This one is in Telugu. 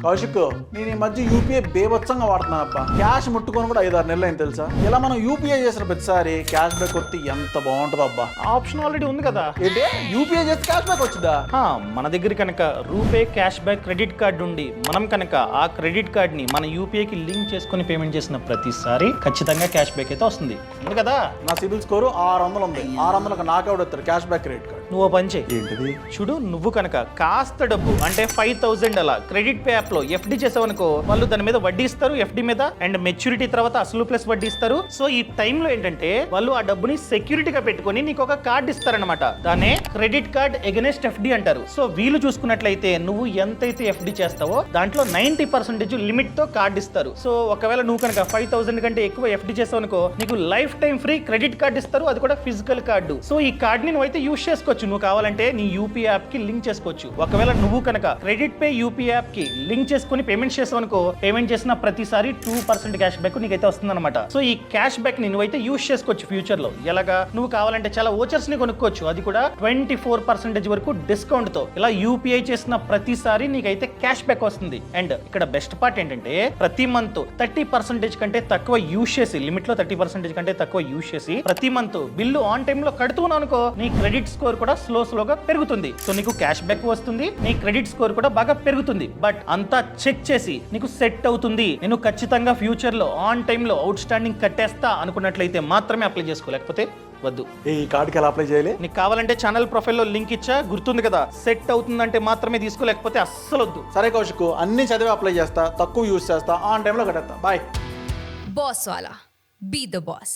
కౌశిక్, నేను ఈ మధ్య యూపీఐ బేవచ్చంగా వాడుతున్నాను అబ్బా. క్యాష్ ముట్టుకొని కూడా 5-6 నెలలు అయింది తెలుసా. ఇలా మనం యూపీఐ చేసిన ప్రతిసారి క్యాష్ బ్యాక్ వస్తే ఎంత బాగుంటుంది అబ్బా. ఆప్షన్ ఆల్రెడీ ఉంది కదా. ఏంటే యూపీఐ చేస్తే క్యాష్ బ్యాక్ వచ్చిందా? మన దగ్గర కనుక RuPay cash back credit card ఉండి మనం కనుక ఆ క్రెడిట్ కార్డ్ ని మన యూపీఐకి లింక్ చేసుకుని పేమెంట్ చేసిన ప్రతిసారి ఖచ్చితంగా క్యాష్ బ్యాక్ అయితే వస్తుంది కదా. నా సిబిల్ స్కోర్ 600 ఉంది. 600కి నాకెవడొస్తారు క్యాష్ బ్యాక్ క్రెడిట్ కార్డ్. నువ్వు పని చేయి. ఏంటిది? చూడు, నువ్వు కనుక కాస్త డబ్బు అంటే 5000 అలా క్రెడిట్ పే యాప్ లో ఎఫ్డి చేసావనుకో, వాళ్ళు దాని మీద వడ్డీ ఇస్తారు ఎఫ్డి మీద, అండ్ మెచ్యూరిటీ తర్వాత అసలు ప్లస్ వడ్డీ ఇస్తారు. సో ఈ టైంలో ఏంటంటే వాళ్ళు ఆ డబ్బుని సెక్యూరిటీగా పెట్టుకొని నీకు ఒక కార్డు ఇస్తారనమాట. దానే క్రెడిట్ కార్డ్ ఎగనెస్ట్ ఎఫ్డి అంటారు. సో వీళ్ళు చూసుకున్నట్లయితే నువ్వు ఎంతైతే ఎఫ్డి చేస్తావో దాంట్లో 90% లిమిట్ తో కార్డు ఇస్తారు. సో ఒకవేళ నువ్వు కనుక 5000 కంటే ఎక్కువ ఎఫ్డి చేసావనుకో, నీకు life time free credit card ఇస్తారు, అది కూడా ఫిజికల్ కార్డు. సో ఈ కార్డ్ ని నువ్వైతే యూస్ చేసుకోవచ్చు. నువ్వు కావాలంటే నీ యూపీ యాప్ కి లింక్ చేసుకోవచ్చు. ఒకవేళ నువ్వు కనుక క్రెడిట్ పే యూపీ యాప్ కి లింక్ చేసుకుని పేమెంట్ చేసావనుకో, పేమెంట్ చేసిన ప్రతిసారి 2% క్యాష్ బ్యాక్ నీకైతే వస్తుంది అనమాట. సో ఈ క్యాష్ బ్యాక్ ని నువ్వైతే యూస్ చేసుకోవచ్చు ఫ్యూచర్ లో. ఎలాగా? నువ్వు కావాలంటే చాలా ఓచర్స్ ని కొనుక్కోవచ్చు, అది కూడా 24% వరకు డిస్కౌంట్ తో. ఇలా యూపీఐ చేసిన ప్రతిసారి నీకైతే క్యాష్ బ్యాక్ వస్తుంది. అండ్ ఇక్కడ బెస్ట్ పార్ట్ ఏంటంటే ప్రతి మంత్ 30% కంటే తక్కువ యూస్ చేసి, లిమిట్ లో 30% కంటే తక్కువ యూస్ చేసి ప్రతి మంత్ బిల్లు ఆన్ టైమ్ లో కడుతున్నావు అనుకో, నీ క్రెడిట్ స్కోర్ కూడా స్లోగా పెరుగుతుంది. సో నీకు క్యాష్ బ్యాక్ వస్తుంది, నీ క్రెడిట్ స్కోర్ కూడా బాగా పెరుగుతుంది. బట్ అంతా చెక్ చేసి నీకు సెట్ అవుతుంది, నేను ఖచ్చితంగా ఫ్యూచర్ లో ఆన్ టైమ్ లో అవుట్ స్టాండింగ్ కట్టేస్తా అనుకున్నట్లయితే మాత్రమే అప్లై చేసుకో, లేకపోతే వద్దు. ఈ కార్డుకి ఎలా అప్లై చేయాలి? నీకు కావాలంటే ఛానల్ ప్రొఫైల్లో లింక్ ఇచ్చా, గుర్తుంది కదా. సెట్ అవుతుందంటే మాత్రమే తీసుకో, లేకపోతే అస్సలు వద్దు. సరే కౌశిక్, అన్ని చదివి అప్లై చేస్తా, తక్కువ యూస్ చేస్తా, ఆన్ టైంలో కట్టేస్తా. Bye. Boss wala. Be the boss.